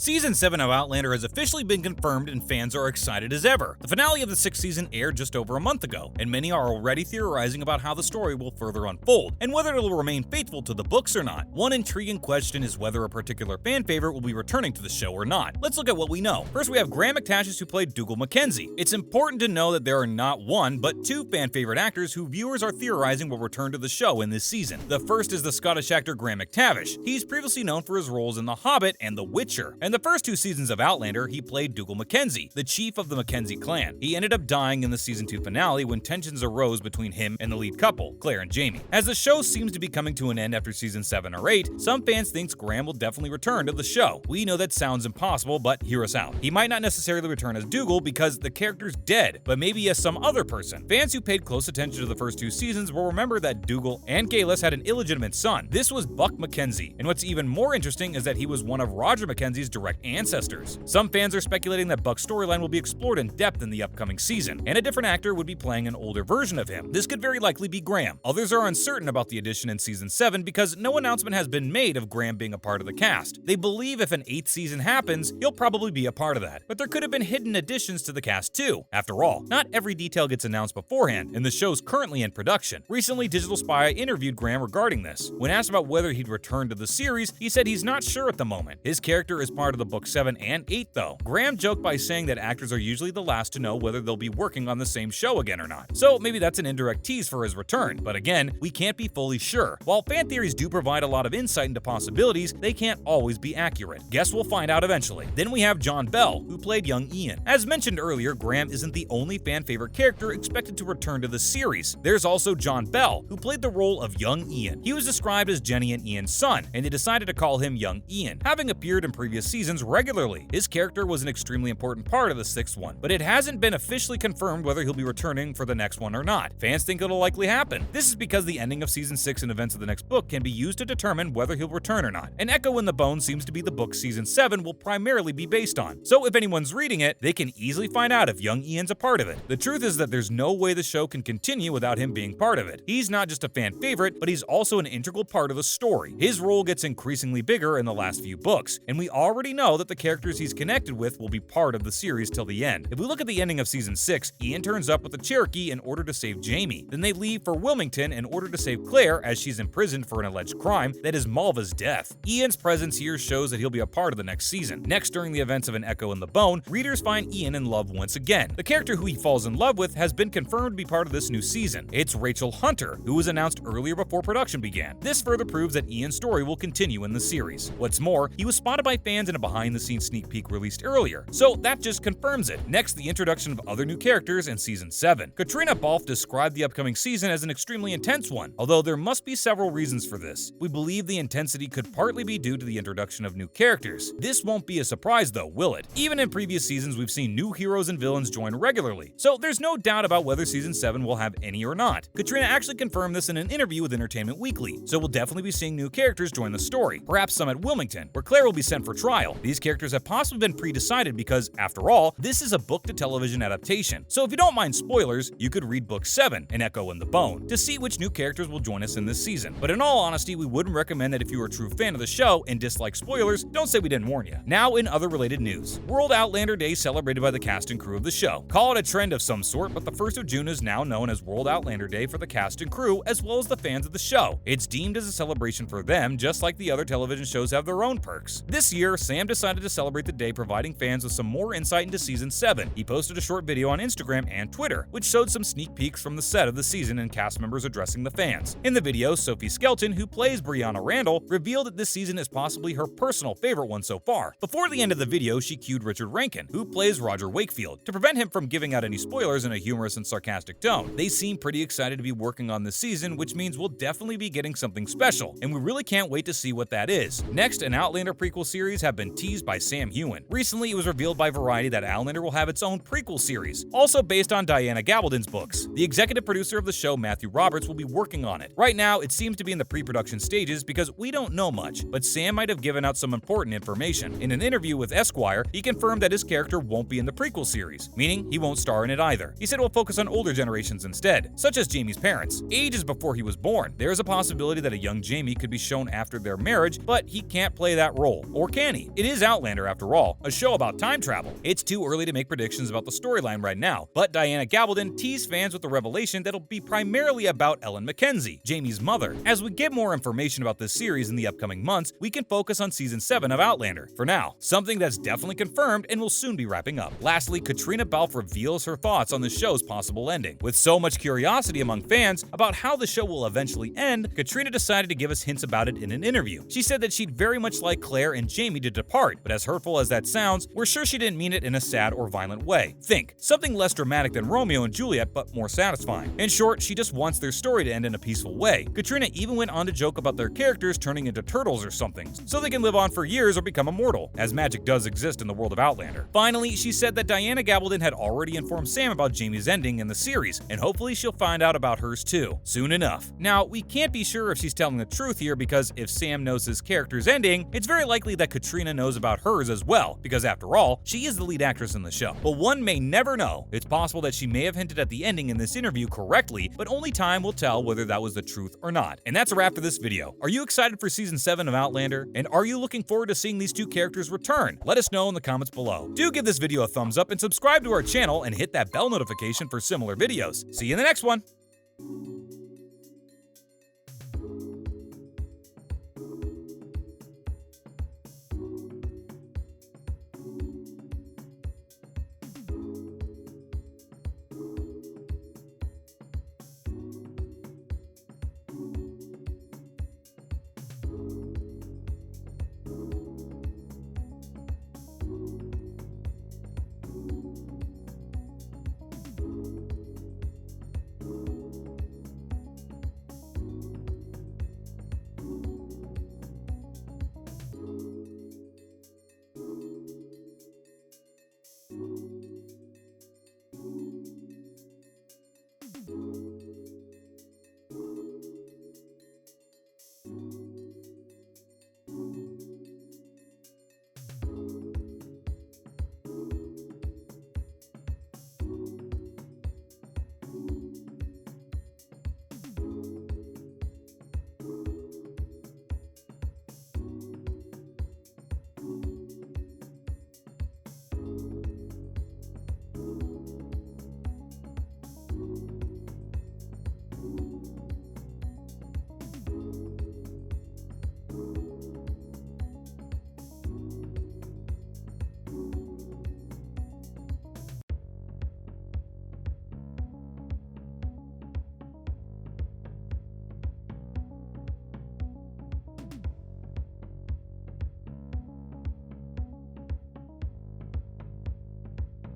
Season 7 of Outlander has officially been confirmed and fans are excited as ever. The finale of the 6th season aired just over a month ago, and many are already theorizing about how the story will further unfold, and whether it will remain faithful to the books or not. One intriguing question is whether a particular fan favorite will be returning to the show or not. Let's look at what we know. First, we have Graham McTavish, who played Dougal Mackenzie. It's important to know that there are not one, but two fan favorite actors who viewers are theorizing will return to the show in this season. The first is the Scottish actor Graham McTavish. He's previously known for his roles in The Hobbit and The Witcher. In the first two seasons of Outlander, he played Dougal Mackenzie, the chief of the Mackenzie clan. He ended up dying in the season 2 finale when tensions arose between him and the lead couple, Claire and Jamie. As the show seems to be coming to an end after season 7 or 8, some fans think Graham will definitely return to the show. We know that sounds impossible, but hear us out. He might not necessarily return as Dougal because the character's dead, but maybe as some other person. Fans who paid close attention to the first two seasons will remember that Dougal and Galis had an illegitimate son. This was Buck Mackenzie, and what's even more interesting is that he was one of Roger Mackenzie's direct ancestors. Some fans are speculating that Buck's storyline will be explored in depth in the upcoming season, and a different actor would be playing an older version of him. This could very likely be Graham. Others are uncertain about the addition in season 7 because no announcement has been made of Graham being a part of the cast. They believe if an 8th season happens, he'll probably be a part of that. But there could have been hidden additions to the cast too. After all, not every detail gets announced beforehand, and the show's currently in production. Recently, Digital Spy interviewed Graham regarding this. When asked about whether he'd return to the series, he said he's not sure at the moment. His character is part of the book 7 and 8 though. Graham joked by saying that actors are usually the last to know whether they'll be working on the same show again or not. So maybe that's an indirect tease for his return, but again, we can't be fully sure. While fan theories do provide a lot of insight into possibilities, they can't always be accurate. Guess we'll find out eventually. Then we have John Bell, who played young Ian. As mentioned earlier, Graham isn't the only fan favorite character expected to return to the series. There's also John Bell, who played the role of young Ian. He was described as Jenny and Ian's son, and they decided to call him young Ian, having appeared in previous seasons regularly. His character was an extremely important part of the 6th one, but it hasn't been officially confirmed whether he'll be returning for the next one or not. Fans think it'll likely happen. This is because the ending of season 6 and events of the next book can be used to determine whether he'll return or not. An Echo in the Bone seems to be the book season 7 will primarily be based on, so if anyone's reading it, they can easily find out if young Ian's a part of it. The truth is that there's no way the show can continue without him being part of it. He's not just a fan favorite, but he's also an integral part of the story. His role gets increasingly bigger in the last few books, and we already know that the characters he's connected with will be part of the series till the end. If we look at the ending of season 6, Ian turns up with the Cherokee in order to save Jamie. Then they leave for Wilmington in order to save Claire as she's imprisoned for an alleged crime that is Malva's death. Ian's presence here shows that he'll be a part of the next season. Next, during the events of An Echo in the Bone, readers find Ian in love once again. The character who he falls in love with has been confirmed to be part of this new season. It's Rachel Hunter, who was announced earlier before production began. This further proves that Ian's story will continue in the series. What's more, he was spotted by fans in a behind-the-scenes sneak peek released earlier, so that just confirms it. Next, the introduction of other new characters in season 7. Katrina Balfe described the upcoming season as an extremely intense one, although there must be several reasons for this. We believe the intensity could partly be due to the introduction of new characters. This won't be a surprise though, will it? Even in previous seasons, we've seen new heroes and villains join regularly, so there's no doubt about whether season 7 will have any or not. Katrina actually confirmed this in an interview with Entertainment Weekly, so we'll definitely be seeing new characters join the story, perhaps some at Wilmington, where Claire will be sent for trial. These characters have possibly been pre-decided because, after all, this is a book-to-television adaptation, so if you don't mind spoilers, you could read book 7, An Echo in the Bone, to see which new characters will join us in this season. But in all honesty, we wouldn't recommend that if you are a true fan of the show and dislike spoilers, don't say we didn't warn you. Now, in other related news, World Outlander Day celebrated by the cast and crew of the show. Call it a trend of some sort, but the 1st of June is now known as World Outlander Day for the cast and crew, as well as the fans of the show. It's deemed as a celebration for them, just like the other television shows have their own perks. This year, Sam decided to celebrate the day providing fans with some more insight into season 7. He posted a short video on Instagram and Twitter, which showed some sneak peeks from the set of the season and cast members addressing the fans. In the video, Sophie Skelton, who plays Brianna Randall, revealed that this season is possibly her personal favorite one so far. Before the end of the video, she cued Richard Rankin, who plays Roger Wakefield, to prevent him from giving out any spoilers in a humorous and sarcastic tone. They seem pretty excited to be working on this season, which means we'll definitely be getting something special, and we really can't wait to see what that is. Next, an Outlander prequel series have been teased by Sam Heughan. Recently, it was revealed by Variety that Outlander will have its own prequel series, also based on Diana Gabaldon's books. The executive producer of the show, Matthew Roberts, will be working on it. Right now, it seems to be in the pre-production stages because we don't know much, but Sam might have given out some important information. In an interview with Esquire, he confirmed that his character won't be in the prequel series, meaning he won't star in it either. He said we'll focus on older generations instead, such as Jamie's parents. Ages before he was born. There is a possibility that a young Jamie could be shown after their marriage, but he can't play that role. Or can he? It is Outlander after all, a show about time travel. It's too early to make predictions about the storyline right now, but Diana Gabaldon teased fans with the revelation that'll be primarily about Ellen Mackenzie, Jamie's mother. As we get more information about this series in the upcoming months, we can focus on season 7 of Outlander. For now, something that's definitely confirmed and will soon be wrapping up. Lastly, Katrina Balfe reveals her thoughts on the show's possible ending. With so much curiosity among fans about how the show will eventually end, Katrina decided to give us hints about it in an interview. She said that she'd very much like Claire and Jamie to depart, but as hurtful as that sounds, we're sure she didn't mean it in a sad or violent way. Think, something less dramatic than Romeo and Juliet, but more satisfying. In short, she just wants their story to end in a peaceful way. Katrina even went on to joke about their characters turning into turtles or something, so they can live on for years or become immortal, as magic does exist in the world of Outlander. Finally, she said that Diana Gabaldon had already informed Sam about Jamie's ending in the series, and hopefully she'll find out about hers too, soon enough. Now, we can't be sure if she's telling the truth here because if Sam knows his character's ending, it's very likely that Katrina knows about hers as well, because after all, she is the lead actress in the show. But one may never know. It's possible that she may have hinted at the ending in this interview correctly, but only time will tell whether that was the truth or not. And that's a wrap for this video. Are you excited for season 7 of Outlander? And are you looking forward to seeing these two characters return? Let us know in the comments below. Do give this video a thumbs up and subscribe to our channel and hit that bell notification for similar videos. See you in the next one!